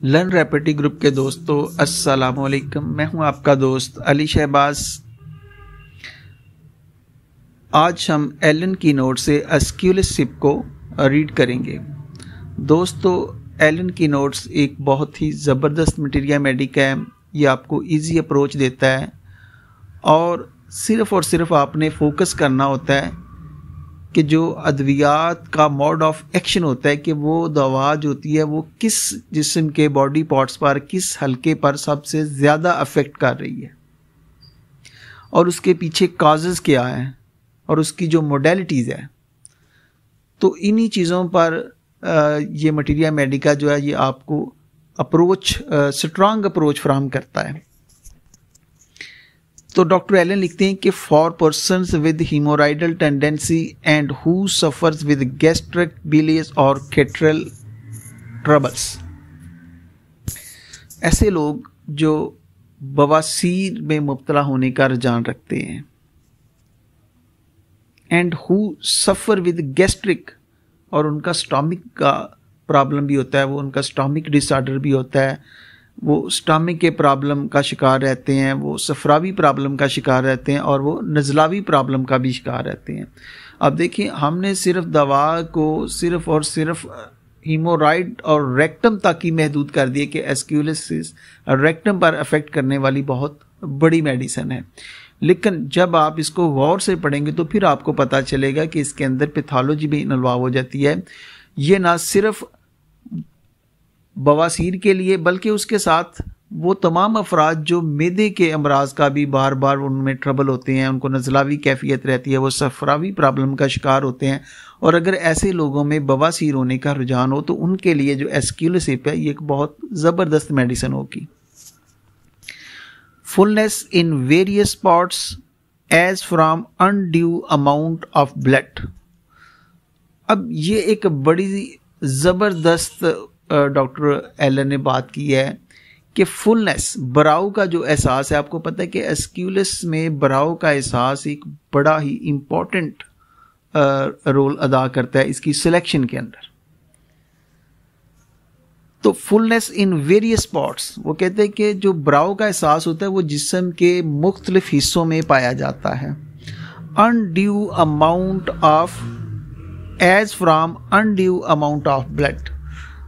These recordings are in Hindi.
लर्न रैपिडली ग्रुप के दोस्तों अस्सलाम वालेकुम। मैं हूं आपका दोस्त अली शहबाज। आज हम एलन की नोट से एसक्यूएलएस सिप को रीड करेंगे। दोस्तों, एलन की नोट्स एक बहुत ही ज़बरदस्त मटीरिया मेडिका है। ये आपको इजी अप्रोच देता है और सिर्फ आपने फोकस करना होता है कि जो अद्वियात का मोड ऑफ एक्शन होता है कि वो दवा जो होती है वो किस जिस्म के बॉडी पार्ट्स पर, किस हल्के पर सबसे ज़्यादा अफेक्ट कर रही है और उसके पीछे काजेज़ क्या हैं और उसकी जो मोडेलिटीज़ है। तो इन्हीं चीज़ों पर ये मटीरिया मेडिका जो है ये आपको स्ट्रांग अप्रोच फराहम करता है। तो डॉक्टर एलन लिखते हैं कि for persons with haemorrhoidal tendency and who suffers with gastric bilious और कैटरल ट्रबल्स, ऐसे लोग जो बवासीर में मुब्तला होने का रुझान रखते हैं, and who suffer with gastric, और उनका स्टॉमिक का प्रॉब्लम भी होता है, वो उनका स्टॉमिक डिसऑर्डर भी होता है, वो स्टॉमिक के प्रॉब्लम का शिकार रहते हैं, वो सफरावी प्रॉब्लम का शिकार रहते हैं और वो नज़लावी प्रॉब्लम का भी शिकार रहते हैं। अब देखिए, हमने सिर्फ दवा को सिर्फ हीमोराइड और रेक्टम तक ही महदूद कर दिए कि एसक्यूएलएस रेक्टम पर अफेक्ट करने वाली बहुत बड़ी मेडिसिन है। लेकिन जब आप इसको गौर से पढ़ेंगे तो फिर आपको पता चलेगा कि इसके अंदर पैथोलॉजी भी इन्वॉल्व हो जाती है। ये ना सिर्फ बवासीर के लिए बल्कि उसके साथ वो तमाम अफराद जो मैदे के अमराज का भी बार बार उनमें ट्रबल होते हैं, उनको नज़लावी कैफियत रहती है, वो सफरावी प्रॉब्लम का शिकार होते हैं, और अगर ऐसे लोगों में बवासीर होने का रुझान हो तो उनके लिए जो एसक्यूएलएस सिप है ये एक बहुत ज़बरदस्त मेडिसिन होगी। Fullness in various spots as from undue amount of blood. अब ये एक बड़ी ज़बरदस्त डॉक्टर एलन ने बात की है कि फुलनेस, बराव का जो एहसास है। आपको पता है कि एसक्यूएलएस में बराव का एहसास एक बड़ा ही इम्पॉर्टेंट रोल अदा करता है इसकी सिलेक्शन के अंदर। तो फुलनेस इन वेरियस स्पॉट्स, वो कहते हैं कि जो बराव का एहसास होता है वो जिस्म के मुख्तलिफ हिस्सों में पाया जाता है। Undue amount of, as from undue amount of blood,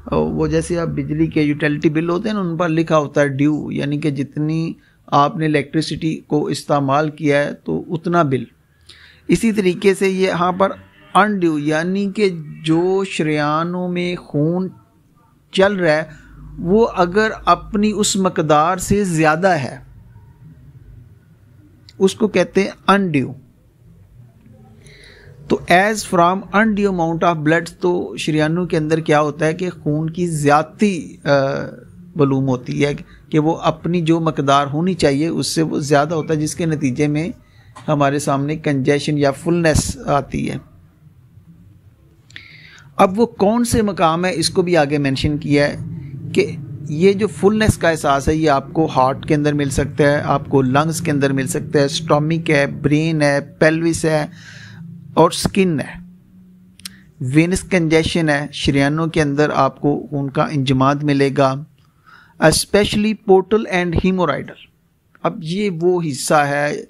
वो जैसे आप बिजली के यूटिलिटी बिल होते हैं ना, उन पर लिखा होता है ड्यू, यानी कि जितनी आपने इलेक्ट्रिसिटी को इस्तेमाल किया है तो उतना बिल। इसी तरीके से ये यहाँ पर अनड्यू, यानी कि जो शरियानों में खून चल रहा है वो अगर अपनी उस मकदार से ज़्यादा है उसको कहते हैं अनड्यू। तो as from undue amount of blood, तो शरियानों के अंदर क्या होता है कि खून की ज़्यादती मालूम होती है कि वो अपनी जो मकदार होनी चाहिए उससे वो ज़्यादा होता है, जिसके नतीजे में हमारे सामने कंजेशन या फुलनेस आती है। अब वो कौन से मकाम है इसको भी आगे मेंशन किया है कि ये जो फुलनेस का एहसास है ये आपको हार्ट के अंदर मिल सकता है, आपको लंग्स के अंदर मिल सकता है, स्टोमिक है, ब्रेन है, पेल्विस है और स्किन है। वेनस कंजेशन है, शरियानों के अंदर आपको उनका इंजमाद मिलेगा, स्पेशली पोर्टल एंड हीमोराइडल। अब ये वो हिस्सा है,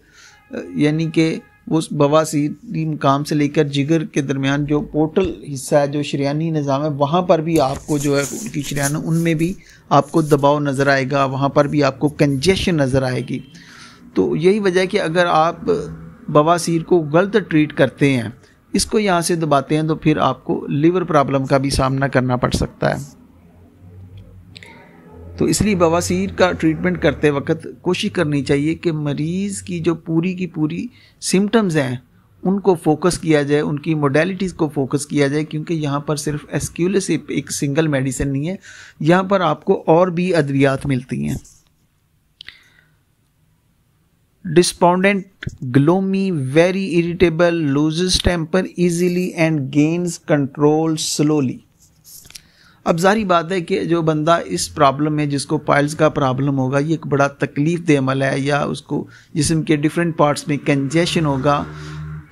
यानी कि उस बवासीरी मकाम से लेकर जिगर के दरमियान जो पोर्टल हिस्सा है, जो शरियानी निज़ाम है, वहाँ पर भी आपको जो है उनकी शरियानों, उनमें भी आपको दबाव नज़र आएगा, वहाँ पर भी आपको कंजेशन नज़र आएगी। तो यही वजह है कि अगर आप बवासीर को गलत ट्रीट करते हैं, इसको यहाँ से दबाते हैं, तो फिर आपको लिवर प्रॉब्लम का भी सामना करना पड़ सकता है। तो इसलिए बवासीर का ट्रीटमेंट करते वक्त कोशिश करनी चाहिए कि मरीज़ की जो पूरी सिम्टम्स हैं उनको फोकस किया जाए, उनकी मोडेलिटीज़ को फोकस किया जाए, क्योंकि यहाँ पर सिर्फ एसक्यूएलएस सिप एक सिंगल मेडिसिन नहीं है, यहाँ पर आपको और भी अद्वियात मिलती हैं। Despondent, gloomy, very irritable, loses temper easily and gains control slowly. अब जारी बात है कि जो बंदा इस प्रॉब्लम में, जिसको पाइल्स का प्रॉब्लम होगा, ये एक बड़ा तकलीफ दे अमल है, या उसको जिस्म के डिफरेंट पार्ट्स में कंजेशन होगा,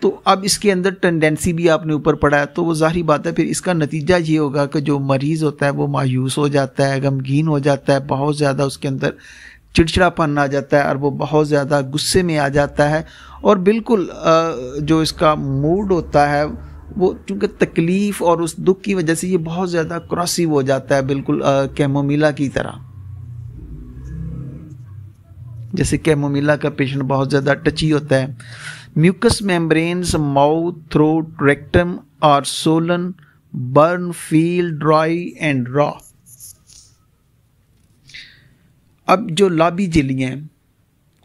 तो अब इसके अंदर टेंडेंसी भी आपने ऊपर पड़ा है, तो वो ज़ाहिर बात है फिर इसका नतीजा ये होगा कि जो मरीज़ होता है वो मायूस हो जाता है, गमगीन हो जाता है, बहुत ज़्यादा उसके अंदर चिड़चिड़ापन आ जाता है और वो बहुत ज़्यादा गुस्से में आ जाता है। और बिल्कुल जो इसका मूड होता है वो चूँकि तकलीफ़ और उस दुख की वजह से ये बहुत ज़्यादा क्रॉसिव हो जाता है, बिल्कुल कैमोमिला की तरह। जैसे कैमोमिला का पेशेंट बहुत ज़्यादा टची होता है। Mucous membranes, mouth, throat, rectum or colon, burn, feel dry and raw. अब जो लाबी झिल्लियाँ हैं,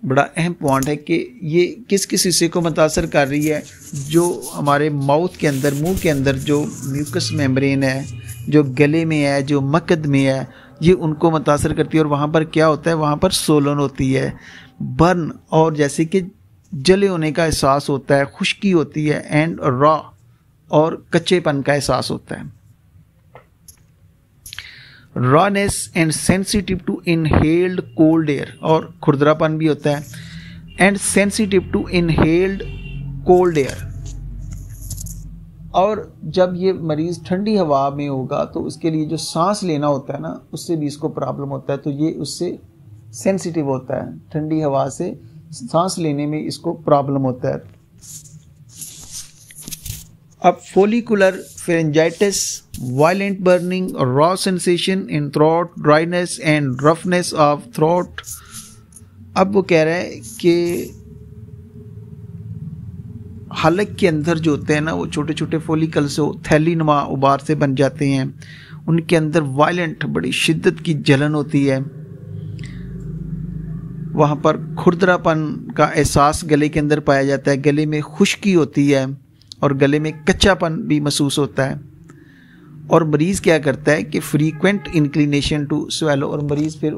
बड़ा अहम पॉइंट है कि ये किस किस हिस्से को मुतासर कर रही है। जो हमारे माउथ के अंदर, मुंह के अंदर जो म्यूकस मेम्ब्रेन है, जो गले में है, जो मकद में है, ये उनको मुतासर करती है। और वहाँ पर क्या होता है, वहाँ पर सोलन होती है, बर्न और जैसे कि जले होने का एहसास होता है, खुश्की होती है, एंड रॉ और कच्चेपन का एहसास होता है। Rawness and sensitive to inhaled cold air, और खुरदरापन भी होता है, and sensitive to inhaled cold air. और जब ये मरीज़ ठंडी हवा में होगा तो उसके लिए जो सांस लेना होता है ना, उससे भी इसको प्रॉब्लम होता है, तो ये उससे सेंसिटिव होता है, ठंडी हवा से सांस लेने में इसको प्रॉब्लम होता है। अब follicular pharyngitis, violent burning, raw sensation in throat, dryness and roughness of throat. अब वो कह रहा है कि हलक के अंदर जो होते हैं ना, वो छोटे छोटे फोलिकल से थैली नुमा उबार से बन जाते हैं, उनके अंदर वायलेंट, बड़ी शिद्दत की जलन होती है। वहाँ पर खुरदरापन का एहसास गले के अंदर पाया जाता है, गले में खुश्की होती है और गले में कच्चापन भी महसूस होता है। और मरीज़ क्या करता है कि फ्रीक्वेंट इंक्लिनेशन टू स्वेलो, और मरीज़ फिर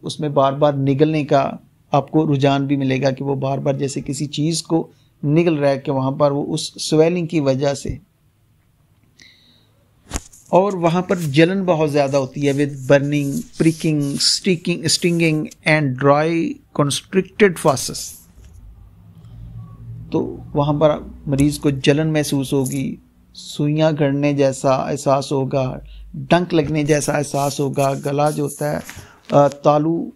उसमें बार बार निगलने का आपको रुझान भी मिलेगा कि वो बार बार जैसे किसी चीज़ को निगल रहा है, कि वहाँ पर वो उस स्वेलिंग की वजह से। और वहाँ पर जलन बहुत ज़्यादा होती है, with burning, pricking, stinging and dry constricted फासस। तो वहाँ पर मरीज़ को जलन महसूस होगी, सुइयाँ गड़ने जैसा एहसास होगा, डंक लगने जैसा एहसास होगा, गला जो होता है तालू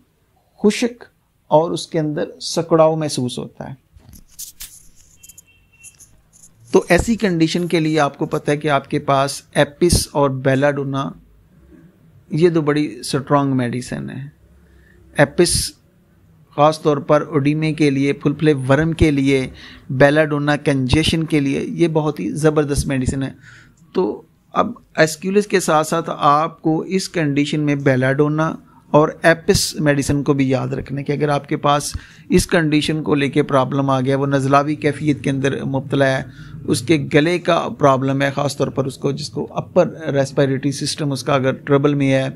खुश्क और उसके अंदर सकड़ाव महसूस होता है। तो ऐसी कंडीशन के लिए आपको पता है कि आपके पास एपिस और बेलाडोना, ये दो बड़ी स्ट्रॉन्ग मेडिसिन है। एपिस ख़ास तौर पर ओडिमे के लिए, फुलफुले वर्म के लिए, बेलाडोना कंजेशन के लिए, ये बहुत ही ज़बरदस्त मेडिसिन है। तो अब एस्क्यूलिस के साथ साथ आपको इस कंडीशन में बेलाडोना और एपिस मेडिसिन को भी याद रखना कि अगर आपके पास इस कंडीशन को लेके प्रॉब्लम आ गया, वो नज़लावी कैफियत के अंदर मुब्तला है, उसके गले का प्रॉब्लम है, ख़ास तौर पर उसको जिसको अपर रेस्पिरेटरी सिस्टम उसका अगर ट्रबल में है,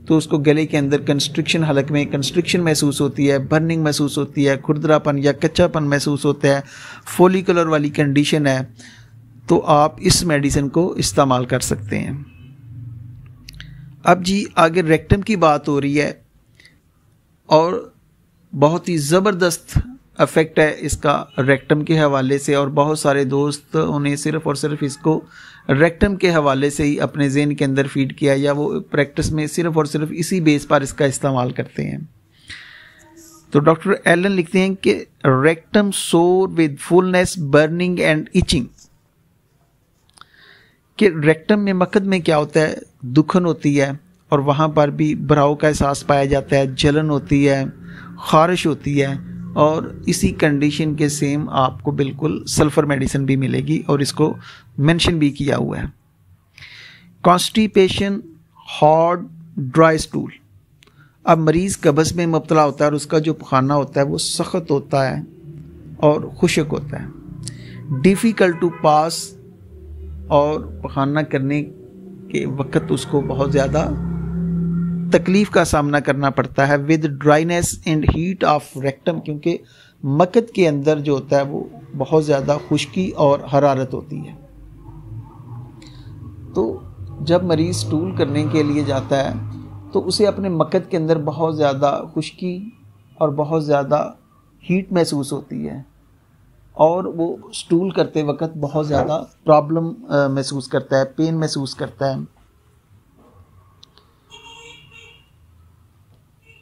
तो उसको गले के अंदर कंस्ट्रिक्शन, हलक में कंस्ट्रिक्शन महसूस होती है, बर्निंग महसूस होती है, खुरदरापन या कच्चापन महसूस होता है, फोलिकुलर वाली कंडीशन है, तो आप इस मेडिसिन को इस्तेमाल कर सकते हैं। अब जी आगे रेक्टम की बात हो रही है, और बहुत ही ज़बरदस्त अफेक्ट है इसका रेक्टम के हवाले से, और बहुत सारे दोस्त उन्हें सिर्फ़ और सिर्फ इसको रेक्टम के हवाले से ही अपने ज़हन के अंदर फीड किया, या वो प्रैक्टिस में सिर्फ़ और सिर्फ इसी बेस पर इसका इस्तेमाल करते हैं। तो डॉक्टर एलन लिखते हैं कि रेक्टम सोर with fullness, burning and itching. कि रेक्टम में, मकद में क्या होता है, दुखन होती है और वहाँ पर भी भराव का एहसास पाया जाता है, जलन होती है, खारिश होती है, और इसी कंडीशन के सेम आपको बिल्कुल सल्फ़र मेडिसिन भी मिलेगी, और इसको मेंशन भी किया हुआ है। Constipation, hard, dry stool. अब मरीज़ कब्ज़ में मुब्तला होता है और उसका जो पखाना होता है वो सख्त होता है और खुश्क होता है। डिफ़िकल्ट टू पास, और पखाना करने के वक्त उसको बहुत ज़्यादा तकलीफ़ का सामना करना पड़ता है। With dryness and heat of rectum, क्योंकि मकद के अंदर जो होता है वो बहुत ज़्यादा खुश्की और हरारत होती है। तो जब मरीज़ स्टूल करने के लिए जाता है तो उसे अपने मकद के अंदर बहुत ज़्यादा खुश्की और बहुत ज़्यादा हीट महसूस होती है, और वो स्टूल करते वक्त बहुत ज़्यादा प्रॉब्लम महसूस करता है, पेन महसूस करता है।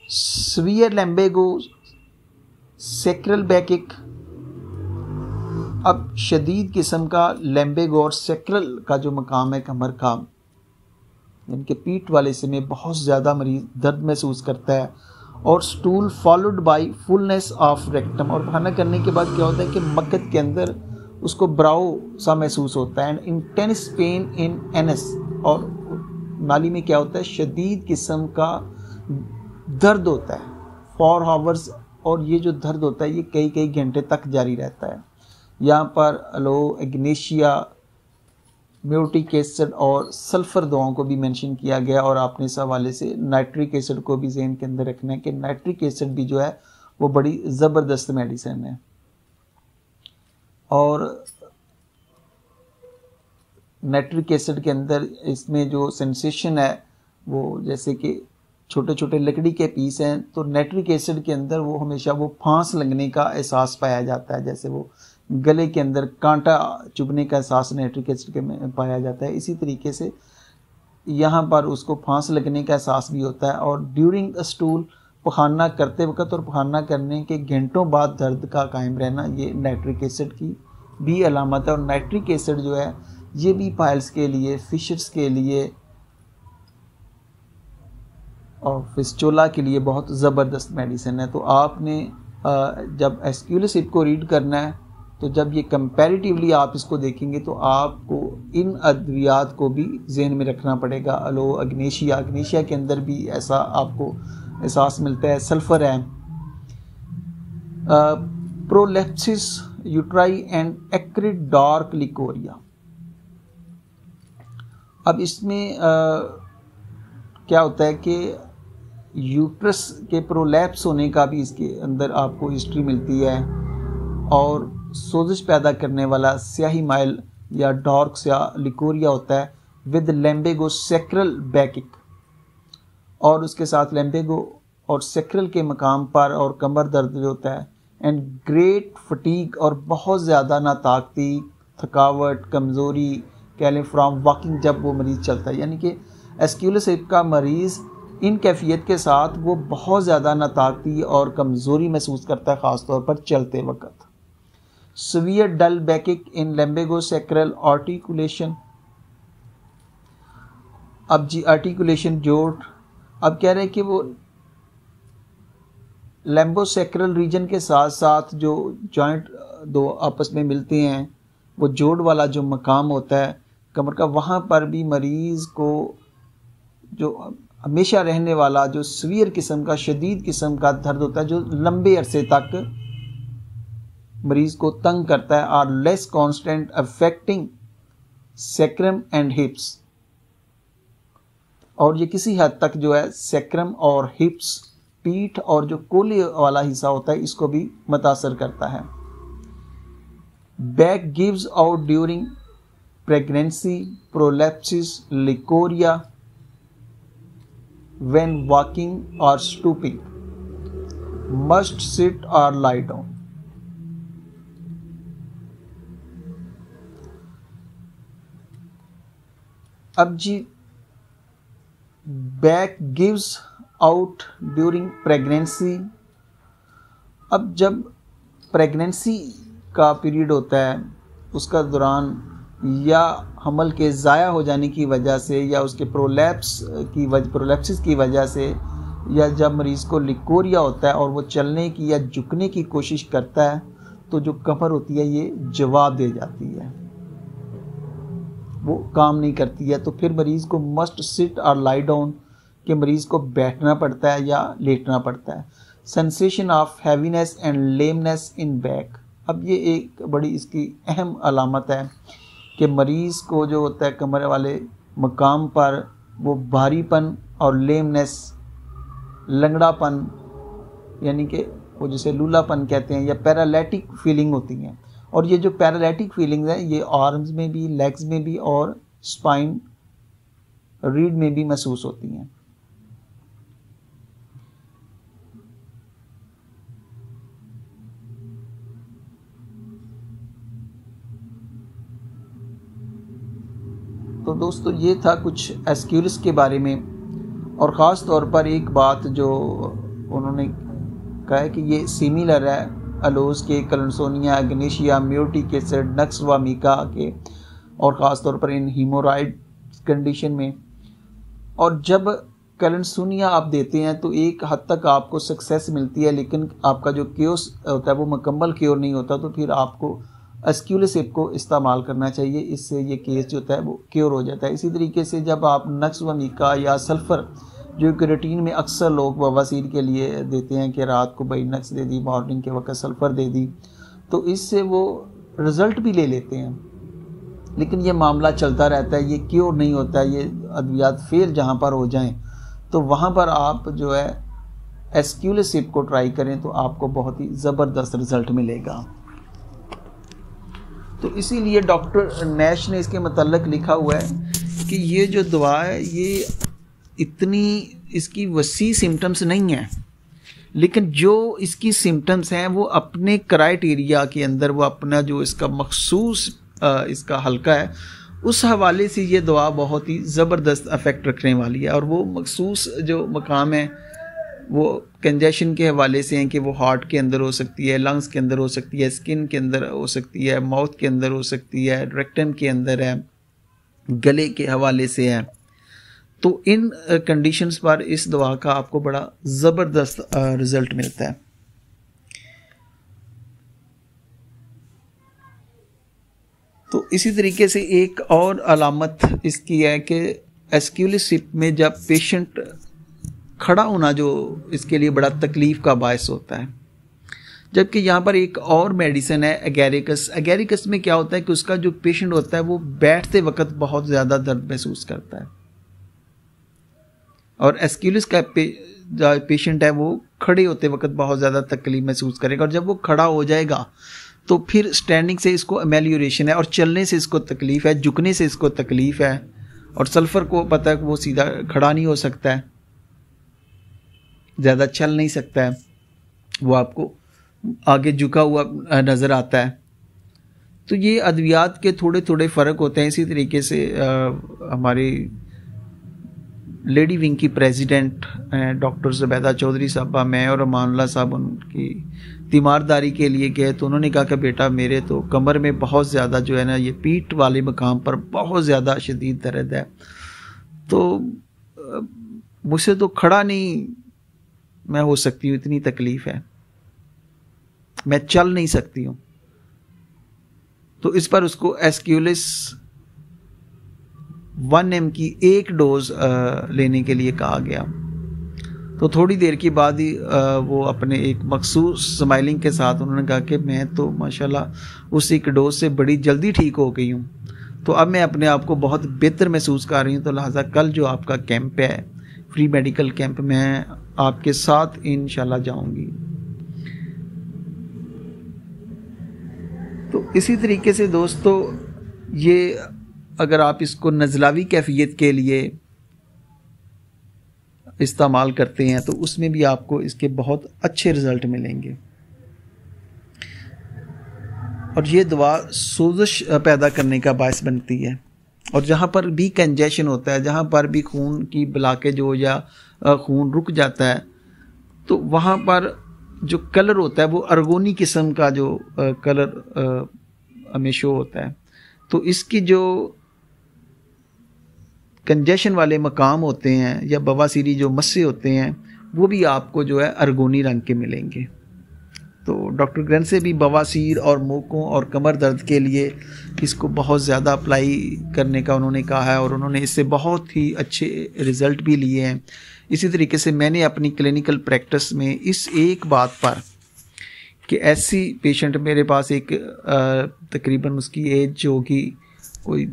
Severe lumbago sacral backache. अब शदीद किस्म का लैम्बेगो और सैक्रल का जो मकाम है कमर का, इनके पीठ वाले हिस्से में बहुत ज़्यादा मरीज दर्द महसूस करता है। और stool followed by fullness of rectum. और खाना करने के बाद क्या होता है कि मक्कत के अंदर उसको ब्राउ सा महसूस होता है। And intense pain in anus. और नाली में क्या होता है, शदीद किस्म का दर्द होता है फॉर हावर्स। और ये जो दर्द होता है ये कई कई घंटे तक जारी रहता है। यहाँ पर अलो, एग्नेशिया, म्यूटिक एसिड और सल्फ़र दवाओं को भी मेंशन किया गया। और आपने इस हवाले से नाइट्रिक एसिड को भी ज़हन के अंदर रखना है कि नाइट्रिक एसिड भी जो है वो बड़ी ज़बरदस्त मेडिसिन है। और नाइट्रिक एसिड के अंदर इसमें जो सेंसेशन है वो जैसे कि छोटे छोटे लकड़ी के पीस हैं, तो नाइट्रिक एसिड के अंदर वो हमेशा वो फांस लगने का एहसास पाया जाता है। जैसे वो गले के अंदर कांटा चुभने का एहसास नाइट्रिक एसिड के में पाया जाता है, इसी तरीके से यहाँ पर उसको फांस लगने का एहसास भी होता है। और ड्यूरिंग स्टूल, पखाना करते वक्त और पखाना करने के घंटों बाद दर्द का कायम रहना, ये नाइट्रिक एसिड की भी अलामत है। और नाइट्रिक एसिड जो है ये भी पाइल्स के लिए, फिशर्स के लिए और फिस्टुला के लिए बहुत ज़बरदस्त मेडिसिन है। तो आपने जब एस्क्यूलस हिप को रीड करना है तो जब ये कंपैरेटिवली आप इसको देखेंगे तो आपको इन अद्वियात को भी जहन में रखना पड़ेगा। अलो, अग्नेशिया, अग्नेशिया के अंदर भी ऐसा आपको एहसास मिलता है। सल्फर है, प्रोलेप्सिस यूट्राई एंड एक्रिड डार्क लिकोरिया। अब इसमें क्या होता है कि यूट्रस के प्रोलैप्स होने का भी इसके अंदर आपको हिस्ट्री मिलती है। और सोजिश पैदा करने वाला स्याही माइल या डॉर्क्स या लिकोरिया होता है विद लैम्बेगो सैक्रल बैकिक। और उसके साथ लैम्बेगो और सैक्रल के मकाम पर और कमर दर्द जो होता है। एंड ग्रेट फटीग और बहुत ज़्यादा नाताकती, थकावट, कमज़ोरी कह लें फ्रॉम वॉकिंग, जब वो मरीज़ चलता है। यानी कि एस्क्यूलस हिप का मरीज़ इन कैफियत के साथ वो बहुत ज़्यादा नाताकती और कमज़ोरी महसूस करता है, ख़ास तौर पर चलते वक्त। सीवियर डल बैकिक इन लैम्बेगो सैक्रल आर्टिकुलेशन। अब जी आर्टिकुलेशन जोड़, अब कह रहे हैं कि वो लैम्बोसैक्रल रीजन के साथ साथ जो जॉइंट दो आपस में मिलते हैं, वो जोड़ वाला जो मकाम होता है कमर का, वहाँ पर भी मरीज़ को जो हमेशा रहने वाला जो सीवियर किस्म का, शदीद किस्म का दर्द होता है जो लंबे अरसे तक मरीज़ को तंग करता है। Or less constant affecting sacrum and hips. और ये किसी हद तक जो है सैक्रम और हिप्स, पीठ और जो कोले वाला हिस्सा होता है, इसको भी मुतासर करता है। Back gives out during pregnancy, prolapsus, leucorrhoea when walking or stooping, must sit or lie down. अब जी back gives out during pregnancy. अब जब प्रेगनेंसी का पीरियड होता है उसका दौरान या हमल के ज़ाया हो जाने की वजह से या उसके प्रोलैप्सिस की वजह से, या जब मरीज़ को लिकोरिया होता है और वो चलने की या झुकने की कोशिश करता है तो जो कमर होती है ये जवाब दे जाती है, वो काम नहीं करती है। तो फिर मरीज़ को मस्ट सिट और लाई डाउन, कि मरीज़ को बैठना पड़ता है या लेटना पड़ता है। Sensation of heaviness and lameness in back. अब ये एक बड़ी इसकी अहम अलामत है कि मरीज़ को जो होता है कमर वाले मकाम पर वो भारीपन और लेमनेस, लंगड़ापन, यानी कि वो जिसे लूलापन कहते हैं, या पैरालिटिक फीलिंग होती हैं। और ये जो पैरालिटिक फीलिंग्स हैं ये आर्म्स में भी, लेग्स में भी और स्पाइन रीढ़ में भी महसूस होती हैं। तो दोस्तों ये था कुछ एस्क्यूलिस के बारे में, और ख़ास तौर पर एक बात जो उन्होंने कहा है कि ये सिमिलर है अलोज के, क्लैंसोनिया, एग्नेशिया, म्यूटिक एसिड, नक्स व मीका के, और ख़ास तौर पर इन हीमोराइड कंडीशन में। और जब क्लैंसोनिया आप देते हैं तो एक हद तक आपको सक्सेस मिलती है, लेकिन आपका जो क्योर होता है वो मुकम्मल क्योर नहीं होता, तो फिर आपको एस्क्यूलिसिप को इस्तेमाल करना चाहिए। इससे ये केस जो होता है वो क्योर हो जाता है। इसी तरीके से जब आप नक्स व मीका या सल्फ़र, जो कि रूटीन में अक्सर लोग बवासीर के लिए देते हैं कि रात को भाई नक्स दे दी, मॉर्निंग के वक्त सल्फ़र दे दी, तो इससे वो रिज़ल्ट भी ले लेते हैं, लेकिन ये मामला चलता रहता है, ये क्योर नहीं होता है। ये अद्वियात फेल जहाँ पर हो जाएं तो वहाँ पर आप जो है एस्क्यूलिसिप को ट्राई करें तो आपको बहुत ही ज़बरदस्त रिज़ल्ट मिलेगा। तो इसीलिए डॉक्टर नैश ने इसके मतलब लिखा हुआ है कि ये जो दवा है ये इतनी इसकी वसी सिम्टम्स नहीं है, लेकिन जो इसकी सिम्टम्स हैं वो अपने क्राइटेरिया के अंदर, वो अपना जो इसका मखसूस इसका हल्का है, उस हवाले से ये दवा बहुत ही ज़बरदस्त इफ़ेक्ट रखने वाली है। और वो मखसूस जो मकाम है वो कंजेशन के हवाले से हैं कि वो हार्ट के अंदर हो सकती है, लंग्स के अंदर हो सकती है, स्किन के अंदर हो सकती है, माउथ के अंदर हो सकती है, रेक्टम के अंदर है, गले के हवाले से है। तो इन कंडीशंस पर इस दवा का आपको बड़ा ज़बरदस्त रिज़ल्ट मिलता है। तो इसी तरीके से एक और अलामत इसकी है कि एस्क्यूलिसिप में जब पेशेंट खड़ा होना जो इसके लिए बड़ा तकलीफ़ का बायस होता है, जबकि यहाँ पर एक और मेडिसिन है एगैरिकस। एगैरिकस में क्या होता है कि उसका जो पेशेंट होता है वो बैठते वक्त बहुत ज़्यादा दर्द महसूस करता है, और एस्क्यूलिस का जो पेशेंट है वो खड़े होते वक्त बहुत ज़्यादा तकलीफ महसूस करेगा, और जब वो खड़ा हो जाएगा तो फिर स्टैंडिंग से इसको एमेलियोरेशन है, और चलने से इसको तकलीफ़ है, झुकने से इसको तकलीफ़ है। और सल्फ़र को पता है कि वो सीधा खड़ा नहीं हो सकता है, ज़्यादा चल नहीं सकता है, वो आपको आगे झुका हुआ नज़र आता है। तो ये अद्वियात के थोड़े थोड़े फ़र्क होते हैं। इसी तरीके से हमारे लेडी विंग की प्रेसिडेंट डॉक्टर ज़ुबैदा चौधरी साहबा, मैं और अमानुल्लाह साहब उनकी तीमारदारी के लिए गए, तो उन्होंने कहा कि बेटा मेरे तो कमर में बहुत ज़्यादा जो है ना, ये पीठ वाले मकाम पर बहुत ज़्यादा शदीद दर्द है, तो मुझसे तो खड़ा नहीं मैं हो सकती हूँ, इतनी तकलीफ़ है, मैं चल नहीं सकती हूँ। तो इस पर उसको एस्क्यूलिस 1 mg की एक डोज लेने के लिए कहा गया। तो थोड़ी देर के बाद ही वो अपने एक मखसूस स्माइलिंग के साथ उन्होंने कहा कि मैं तो माशाल्लाह उस एक डोज से बड़ी जल्दी ठीक हो गई हूँ, तो अब मैं अपने आप को बहुत बेहतर महसूस कर रही हूँ। तो लिहाजा कल जो आपका कैंप है, फ्री मेडिकल कैंप, मैं आपके साथ इंशाल्लाह जाऊँगी। तो इसी तरीके से दोस्तों, ये अगर आप इसको नज़लावी कैफियत के लिए इस्तेमाल करते हैं तो उसमें भी आपको इसके बहुत अच्छे रिज़ल्ट मिलेंगे। और ये दवा सोजिश पैदा करने का बायस बनती है, और जहाँ पर भी कंजेशन होता है, जहाँ पर भी खून की ब्लॉकेज हो या खून रुक जाता है, तो वहाँ पर जो कलर होता है वो अर्गोनी किस्म का जो कलर हमें शो होता है। तो इसकी जो कंजेशन वाले मकाम होते हैं या बवासीरी जो मस्से होते हैं वो भी आपको जो है अर्गोनी रंग के मिलेंगे। तो डॉक्टर ग्रंथ से भी बवासीर और मोकों और कमर दर्द के लिए इसको बहुत ज़्यादा अप्लाई करने का उन्होंने कहा है, और उन्होंने इससे बहुत ही अच्छे रिज़ल्ट भी लिए हैं। इसी तरीके से मैंने अपनी क्लिनिकल प्रैक्टिस में इस एक बात पर कि ऐसी पेशेंट मेरे पास एक तकरीबन उसकी एज होगी कोई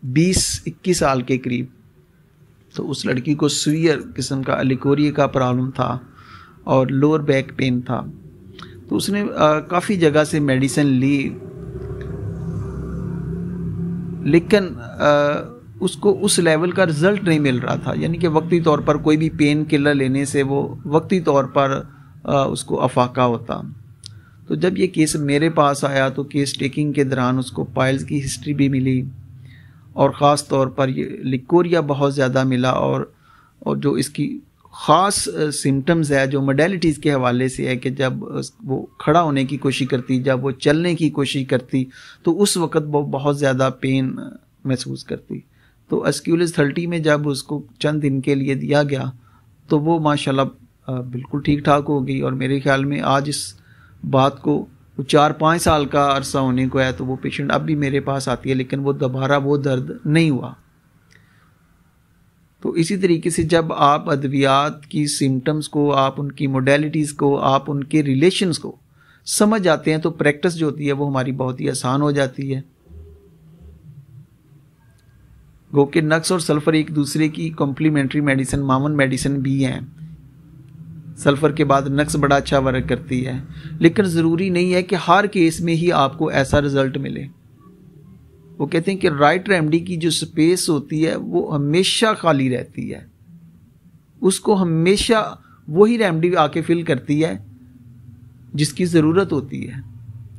20-21 साल के करीब, तो उस लड़की को सीवियर किस्म का लिकोरिया का प्रॉब्लम था और लोअर बैक पेन था। तो उसने काफ़ी जगह से मेडिसिन ली, लेकिन उसको उस लेवल का रिज़ल्ट नहीं मिल रहा था, यानी कि वक्ती तौर पर कोई भी पेन किलर लेने से वो वक्ती तौर पर उसको अफाका होता। तो जब ये केस मेरे पास आया तो केस टेकिंग के दौरान उसको पाइल्स की हिस्ट्री भी मिली, और ख़ास तौर पर ये लिकोरिया बहुत ज़्यादा मिला, और जो इसकी ख़ास सिम्टम्स है जो मोडेलिटीज़ के हवाले से है कि जब वो खड़ा होने की कोशिश करती, जब वो चलने की कोशिश करती, तो उस वक़्त वो बहुत ज़्यादा पेन महसूस करती। तो एस्क्यूलिस 30 में जब उसको चंद दिन के लिए दिया गया तो वो माशाल्लाह बिल्कुल ठीक ठाक हो गई। और मेरे ख़्याल में आज इस बात को 4-5 साल का अरसा होने को है, तो वो पेशेंट अब भी मेरे पास आती है, लेकिन वो दोबारा वो दर्द नहीं हुआ। तो इसी तरीके से जब आप अद्वियात की सिम्टम्स को, आप उनकी मोडेलिटीज़ को, आप उनके रिलेशंस को समझ जाते हैं, तो प्रैक्टिस जो होती है वो हमारी बहुत ही आसान हो जाती है। गो कि नक्स और सल्फ़र एक दूसरे की कॉम्प्लीमेंट्री मेडिसिन, मामून मेडिसिन भी हैं। सल्फ़र के बाद नक्स बड़ा अच्छा वर्क करती है, लेकिन ज़रूरी नहीं है कि हर केस में ही आपको ऐसा रिज़ल्ट मिले। वो कहते हैं कि राइट रेमेडी की जो स्पेस होती है वो हमेशा खाली रहती है, उसको हमेशा वही रेमेडी आके फिल करती है जिसकी ज़रूरत होती है,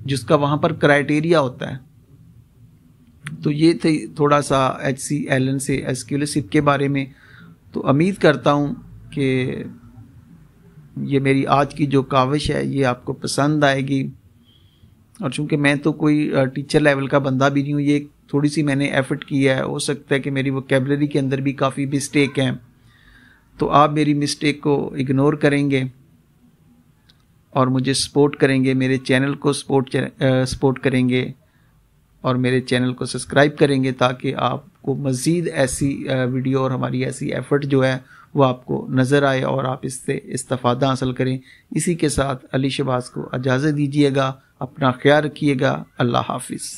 जिसका वहाँ पर क्राइटेरिया होता है। तो ये थे थोड़ा सा HC एलन से एस्क्यूलिस हिप के बारे में। तो उम्मीद करता हूँ कि ये मेरी आज की जो काविश है ये आपको पसंद आएगी। और चूँकि मैं तो कोई टीचर लेवल का बंदा भी नहीं हूँ, ये थोड़ी सी मैंने एफर्ट किया है, हो सकता है कि मेरी वोकैबुलरी के अंदर भी काफ़ी मिस्टेक हैं, तो आप मेरी मिस्टेक को इग्नोर करेंगे और मुझे सपोर्ट करेंगे, मेरे चैनल को सपोर्ट करेंगे और मेरे चैनल को सब्सक्राइब करेंगे, ताकि आपको मज़ीद ऐसी वीडियो और हमारी ऐसी एफ़र्ट जो है वो आपको नज़र आए और आप इससे इस्तिफ़ादा हासिल करें। इसी के साथ अली शहबाज को इजाज़त दीजिएगा। अपना ख्याल रखिएगा। अल्लाह हाफिज़।